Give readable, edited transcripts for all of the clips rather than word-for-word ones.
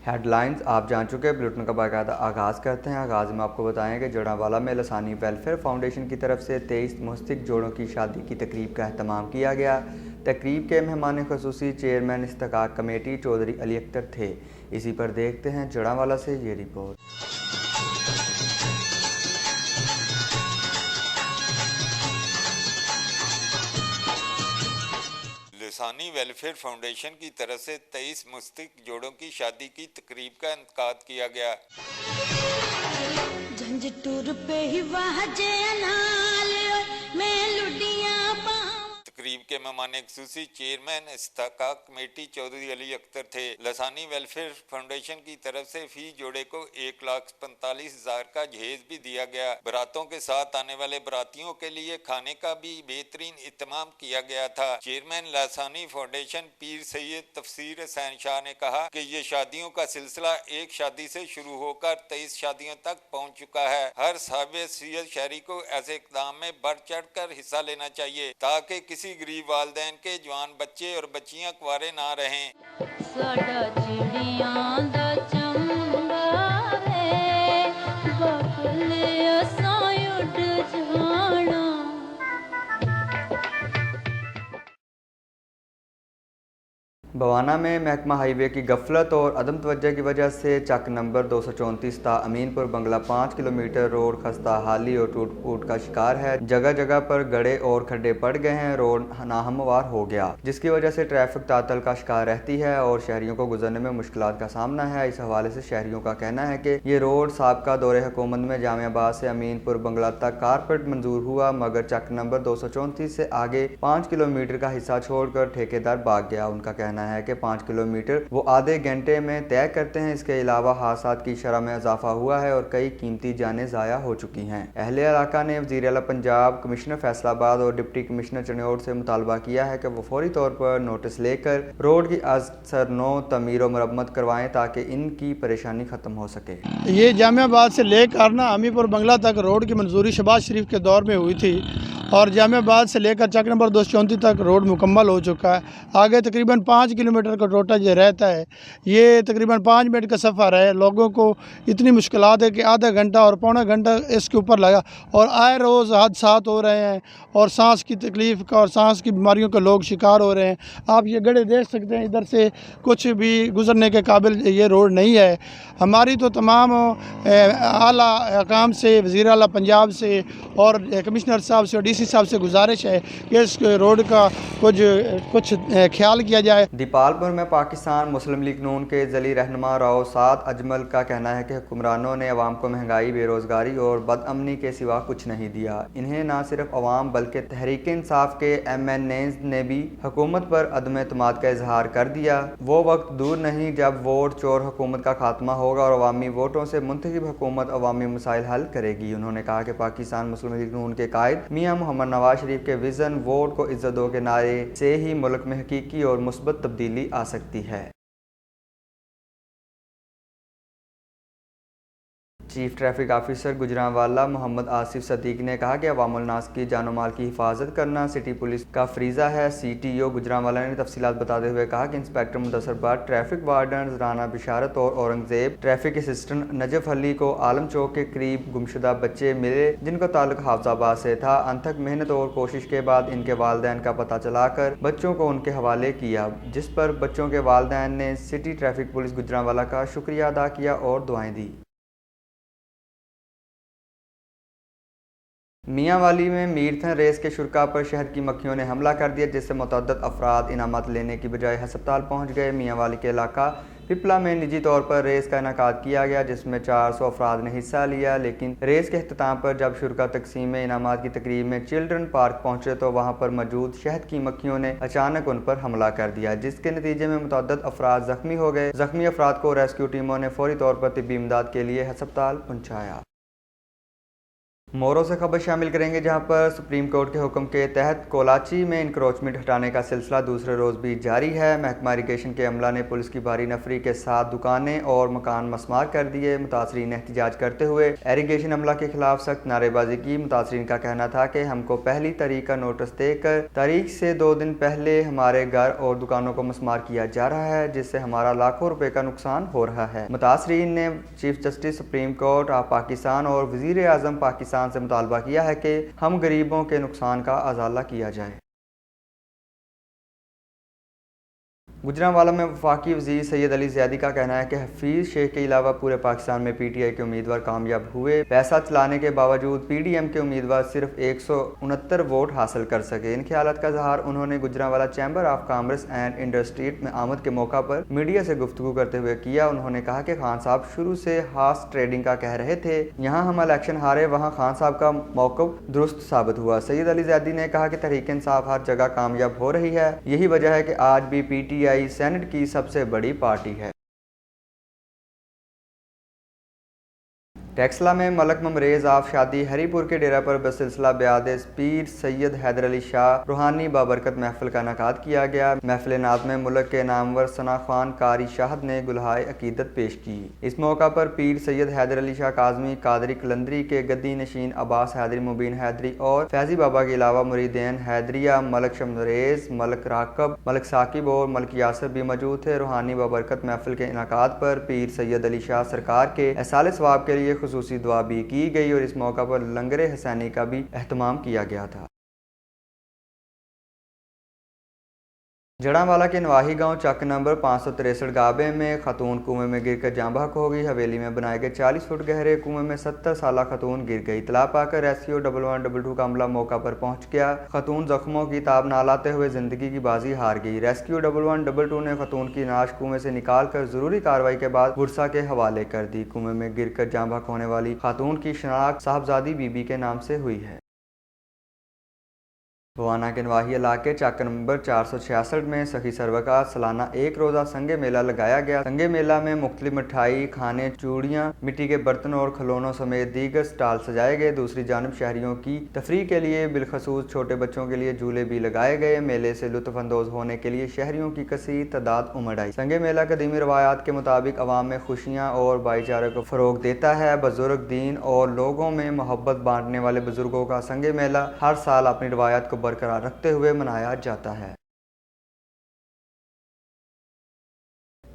Head lines آپ جان چکے ہیں، بلیٹن کا باقاعدہ آغاز کرتے ہیں۔ آغاز میں آپ کو بتائیں کہ جڑاوالا میں لسانی ویلفیئر فاؤنڈیشن کی طرف سے 23 مستحق جوڑوں کی شادی کی تقریب کا اہتمام کیا گیا۔ تقریب کے مہمان خصوصی چیئرمین استحقاق کمیٹی چودھری علی اختر تھے۔ اسی پر دیکھتے ہیں جڑاوالا سے یہ رپورٹ۔ لسانی ویلفیئر فاؤنڈیشن کی طرف سے 23 مستحق جوڑوں کی شادی کی تقریب کا انعقاد کیا گیا۔ تقریب کے مہمان خصوصی چیئرمین استحقاق کمیٹی چودھری علی اختر تھے۔ لسانی ویلفیئر فاؤنڈیشن کی طرف سے فی جوڑے کو 1,45,000 کا جہیز بھی دیا گیا۔ براتوں کے ساتھ آنے والے براتیوں کے لیے کھانے کا بھی بہترین اہتمام کیا گیا تھا۔ چیئرمین لسانی فاؤنڈیشن پیر سید تفسیر حسین شاہ نے کہا کہ یہ شادیوں کا سلسلہ ایک شادی سے شروع ہو کر 23 شادیوں تک پہنچ چکا ہے۔ ہر صاحب حیثیت شہری کو ایسے اقدام میں بڑھ چڑھ کر حصہ لینا چاہیے تاکہ کسی غریب والدین کے جوان بچے اور بچیاں کنوارے نہ رہیں۔ بوانا میں محکمہ ہائی وے کی غفلت اور عدم توجہ کی وجہ سے چک نمبر 234 تا امین پور بنگلہ 5 کلومیٹر روڈ خستہ حالی اور ٹوٹ پھوٹ کا شکار ہے۔ جگہ جگہ پر گڑھے اور کھڈے پڑ گئے ہیں، روڈ ناہموار ہو گیا جس کی وجہ سے ٹریفک تعطل کا شکار رہتی ہے اور شہریوں کو گزرنے میں مشکلات کا سامنا ہے۔ اس حوالے سے شہریوں کا کہنا ہے کہ یہ روڈ سابقہ دور حکومت میں جامع آباد سے امین پور بنگلہ تک کارپیٹ منظور ہوا، مگر چک نمبر 234 سے آگے 5 کلومیٹر کا حصہ چھوڑ کر ٹھیکیدار بھاگ گیا۔ ان کا کہنا ہے کہ 5 کلومیٹر وہ آدھے گھنٹے میں طے کرتے ہیں۔ اس کے علاوہ حادثات کی شرح میں اضافہ ہوا ہے اور کئی قیمتی جانیں ضائع ہو چکی ہیں۔ اہل علاقہ نے وزیر اعلیٰ پنجاب، کمشنر فیصل آباد اور ڈپٹی کمشنر چنیوٹ سے مطالبہ کیا ہے کہ وہ فوری طور پر نوٹس لے کر روڈ کی از سر نو تعمیر و مرمت کروائیں تاکہ ان کی پریشانی ختم ہو سکے۔ یہ جامع آباد سے لے کر امین پور بنگلہ تک روڈ کی منظوری شہباز شریف کے دور میں ہوئی تھی اور جامع آباد سے لے کر چک نمبر 234 تک روڈ مکمل ہو چکا ہے۔ آگے تقریباً 5 کلومیٹر کا ٹوٹل یہ رہتا ہے۔ یہ تقریباً 5 منٹ کا سفر ہے۔ لوگوں کو اتنی مشکلات ہے کہ آدھا گھنٹہ اور پونا گھنٹہ اس کے اوپر لگا اور آئے روز حادثات ہو رہے ہیں اور سانس کی تکلیف کا اور سانس کی بیماریوں کے لوگ شکار ہو رہے ہیں۔ آپ یہ گڑھے دیکھ سکتے ہیں، ادھر سے کچھ بھی گزرنے کے قابل یہ روڈ نہیں ہے۔ ہماری تو تمام اعلیٰ حکام سے، وزیر اعلیٰ پنجاب سے اور کمشنر صاحب سے اور ڈی سی صاحب سے گزارش ہے کہ اس روڈ کا کچھ خیال کیا جائے۔ دیپال پور میں پاکستان مسلم لیگ نون کے ذیلی رہنما راؤ سعد اجمل کا کہنا ہے کہ حکمرانوں نے عوام کو مہنگائی، بے روزگاری اور بد امنی کے سوا کچھ نہیں دیا۔ انہیں نہ صرف عوام بلکہ تحریک انصاف کے ایم این ایز نے بھی حکومت پر عدم اعتماد کا اظہار کر دیا۔ وہ وقت دور نہیں جب ووٹ چور حکومت کا خاتمہ ہوگا اور عوامی ووٹوں سے منتخب حکومت عوامی مسائل حل کرے گی۔ انہوں نے کہا کہ پاکستان مسلم لیگ نون کے قائد میاں محمد نواز شریف کے وژن ووٹ کو عزت دو کے نعرے سے ہی ملک میں حقیقی اور مثبت تبدیلی آ سکتی ہے۔ چیف ٹریفک آفیسر گجرانوالہ محمد آصف صدیق نے کہا کہ عوام الناس کی جان و مال کی حفاظت کرنا سٹی پولیس کا فریضہ ہے۔ سی ٹی او گجرانوالہ نے تفصیلات بتاتے ہوئے کہا کہ inspector Mudassar Butt, traffic wardens Rana Basharat اور اورنگزیب، ٹریفک اسسٹنٹ نجف علی کو عالم چوک کے قریب گمشدہ بچے ملے جن کا تعلق حافظ آباد سے تھا۔ انتھک محنت اور کوشش کے بعد ان کے والدین کا پتہ چلا کر بچوں کو ان کے حوالے کیا، جس پر بچوں کے والدین نے سٹی ٹریفک پولیس گجرانوالہ کا شکریہ ادا کیا اور دعائیں دی۔ میاں والی میں میراتھن ریس کے شرکاء پر شہد کی مکھیوں نے حملہ کر دیا جس سے متعدد افراد انعامات لینے کی بجائے ہسپتال پہنچ گئے۔ میاں والی کے علاقہ پپلا میں نجی طور پر ریس کا انعقاد کیا گیا جس میں 400 افراد نے حصہ لیا، لیکن ریس کے اختتام پر جب شرکاء تقسیم انعامات کی تقریب میں چلڈرن پارک پہنچے تو وہاں پر موجود شہد کی مکھیوں نے اچانک ان پر حملہ کر دیا جس کے نتیجے میں متعدد افراد زخمی ہو گئے۔ زخمی افراد کو ریسکیو ٹیموں نے فوری طور پر طبی امداد کے لیے ہسپتال پہنچایا۔ मोरों से खबर शामिल करेंगे, जहां पर सुप्रीम कोर्ट के हुक्म के तहत कोलाची में इंक्रोचमेंट हटाने का सिलसिला दूसरे रोज़ भी जारी है। महकमा इरीगेशन के अमला ने पुलिस की भारी नफरी के साथ दुकानें और मकान मस्मार कर दिए। मुतासरीन ने एहतजाज करते हुए इरीगेशन अमला के खिलाफ सख्त नारेबाजी की। मुतासरीन का कहना था कि हमको पहली तारीख का नोटिस देकर तारीख से 2 दिन पहले हमारे घर और दुकानों को मस्मार किया जा रहा है, जिससे हमारा लाखों रुपए का नुकसान हो रहा है। मुतासरीन ने chief justice supreme court of Pakistan और वजीर आजम पाकिस्तान से मुतालबा किया है कि हम गरीबों के नुकसान का अजाला किया जाए। गुजरांवाला में वफाकी वज़ीर सैयद अली ज़ैदी का कहना है कि हफीज़ शेख के अलावा पूरे पाकिस्तान में पीटीआई के उम्मीदवार कामयाब हुए। पैसा चलाने के बावजूद पीडीएम के उम्मीदवार सिर्फ 169 वोट हासिल कर सके। इन ख्यालात का इज़हार उन्होंने Gujranwala chamber of commerce and industries में आमद के मौका पर मीडिया से गुफ्तगू करते हुए किया। उन्होंने कहा कि खान साहब शुरू से हार्स ट्रेडिंग का कह रहे थे, यहाँ हम इलेक्शन हारे, वहाँ खान साहब का मौक़िफ़ दुरुस्त साबित हुआ। सैयद अली ज़ैदी ने कहा कि तहरीक इंसाफ हर जगह कामयाब हो रही है, यही वजह है कि आज भी पीटीआई सेनेट की सबसे बड़ी पार्टी है। टेक्सला में मलक ममरेज आफ शादी हरीपुर के डेरा पर बसिलसिला ब्याद पीर सैयद हैदर अली शाह रूहानी बाबरकत महफिल का इनेकाद किया गया। महफिल नात में मुल्क के नामवर सना खान कारी शाहद ने गुलहाए अकीदत पेश की। इस मौका पर पीर सैयद हैदर अली शाह काजमी कादरी कलंदरी के गद्दी नशीन अब्बास हैदरी, मुबीन हैदरी और फैजी बाबा के अलावा मुरीदेन हैदरिया, मलक शमरेज, मलक राकब, मलक साकिब और मलक यासर भी मौजूद थे। रूहानी बाबरकत महफिल के इनेकाद पर पीर सैयद अली शाह सरकार के एहसाल सवाब के लिए खुसूसी दुआ भी की गई और इस मौका पर लंगर हसैनी का भी एहतमाम किया गया था। जड़ांवाला के नवाही गांव चक नंबर 563 गाबे में खतून कुएं में गिरकर जाँ बहक हो गई। हवेली में बनाए गए 40 फुट गहरे कुएं में 70 साला खतून गिर गई। इतला पाकर रेस्क्यू 1112 का अमला मौका पर पहुंच गया। खतून जख्मों की ताब ना लाते हुए जिंदगी की बाजी हार गई। रेस्क्यू 1112 ने खतून की नाश कुएं से निकाल कर जरूरी कार्रवाई के बाद बुरसा के हवाले कर दी। कुएं में गिरकर जाँ बहक होने वाली खातून की शनाख्त साहबजादी बीबी के नाम से हुई है। बवाना के नवाही इलाके चक नंबर 466 में सखी सरवा का सालाना एक रोज़ा संगे मेला लगाया गया। संगे मेला में मुख्तलिफ मिठाई, खाने, चूड़ियाँ, मिट्टी के बर्तन और खिलौनों समेत दीगर स्टॉल सजाए गए। दूसरी जानब शहरियों की तफरीह के लिए बिलखसूस छोटे बच्चों के लिए झूले भी लगाए गए। मेले से लुत्फ अंदोज होने के लिए शहरियों की कसीर तादाद उमड़ आई। संगे मेला कदीमी रवायात के मुताबिक अवाम में खुशियाँ और भाईचारे को फ़रोग देता है। बुजुर्ग, दीन और लोगों में मोहब्बत बांटने वाले बुजुर्गों का संगे मेला हर साल अपनी रवायात को बरकरार रखते हुए मनाया जाता है।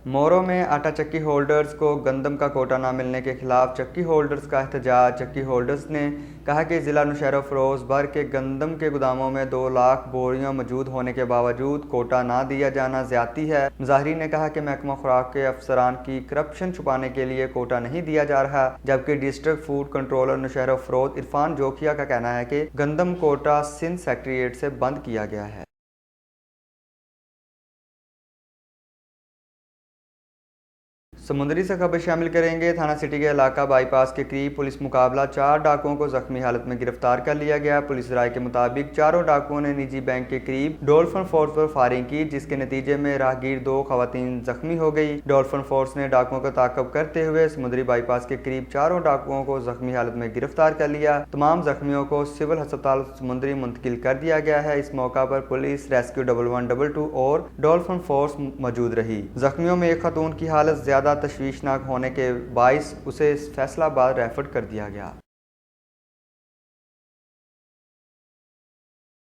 मोरों में आटा चक्की होल्डर्स को गंदम का कोटा न मिलने के खिलाफ चक्की होल्डर्स का एहतजाज। चक्की होल्डर्स ने कहा कि ज़िला नौशहरा फरोज़ भर के गंदम के गोदामों में 2 लाख बोरियां मौजूद होने के बावजूद कोटा ना दिया जाना ज़्यादती है। मुज़ाहिरीन ने कहा कि महकमा खुराक के अफसरान की करप्शन छुपाने के लिए कोटा नहीं दिया जा रहा, जबकि district food controller Naushahro Feroze Irfan Jokhio का कहना है कि गंदम कोटा सिंध सेक्रेटेरिएट से बंद किया गया है। समुंदरी से खबर शामिल करेंगे। थाना सिटी के इलाका बाईपास के करीब पुलिस मुकाबला 4 डाकुओं को जख्मी हालत में गिरफ्तार कर लिया गया। पुलिस राय के मुताबिक चारों डाकुओं ने निजी बैंक के करीब डॉल्फिन फोर्स पर फायरिंग की, जिसके नतीजे में राहगीर 2 खवातीन जख्मी हो गई। डॉल्फिन फोर्स ने डाकुओं का ताक़ब करते हुए समुद्री बाईपास के करीब चारों डाकुओं को जख्मी हालत में गिरफ्तार कर लिया। तमाम जख्मियों को सिविल अस्पताल समुद्री मुंतकिल कर दिया गया है। इस मौका पर पुलिस, रेस्क्यू 1112 और डॉल्फिन फोर्स मौजूद रही। जख्मियों में एक खातून की हालत ज्यादा तशवीशनाक होने के बाइस उसे फैसलाबाद रेफर कर दिया गया।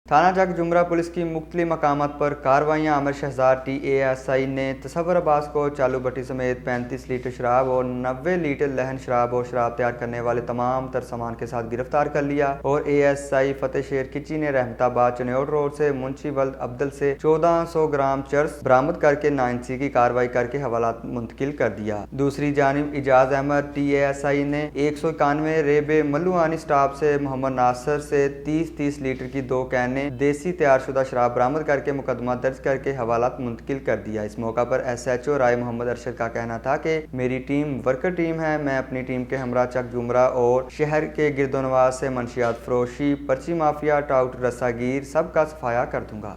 थाना चक जुमरा पुलिस की मुख्तलिफ मकामात पर कार्रवाइयाँ। आमिर शहजाद TASI ने तसव्वुर अब्बास को चालू भट्टी समेत 35 लीटर शराब और 90 लीटर लहन शराब और शराब तैयार करने वाले तमाम तर सामान के साथ गिरफ्तार कर लिया। और ASI फतेह शेर किची ने रहमताबाद चनेौट रोड से मुंशी वल्द अब्दुल से 1400 ग्राम चर्स बरामद करके 9C की कार्रवाई करके हवाला मुंतकिल कर दिया। दूसरी जानिब इजाज अहमद TASI ने 191 रेबे मल्लुआनी स्टाफ से मोहम्मद नासर से 30 लीटर की 2 कैन देसी तैयारशुदा शराब बरामद करके मुकदमा दर्ज करके हवालात मुंतकिल कर दिया। इस मौका पर SHO राय मोहम्मद अरशद का कहना था कि मेरी टीम वर्कर टीम है, मैं अपनी टीम के हमरा चक जुमरा और शहर के गिरदोनवाज से मंशियात फरोशी, पर्ची माफिया, टाउट रस्सागीर सब का सफाया कर दूंगा।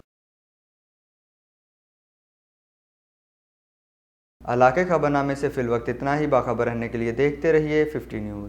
इलाके खबरनामे से फिल वक्त इतना ही। बाखबर रहने के लिए देखते रहिए 50 न्यूज़।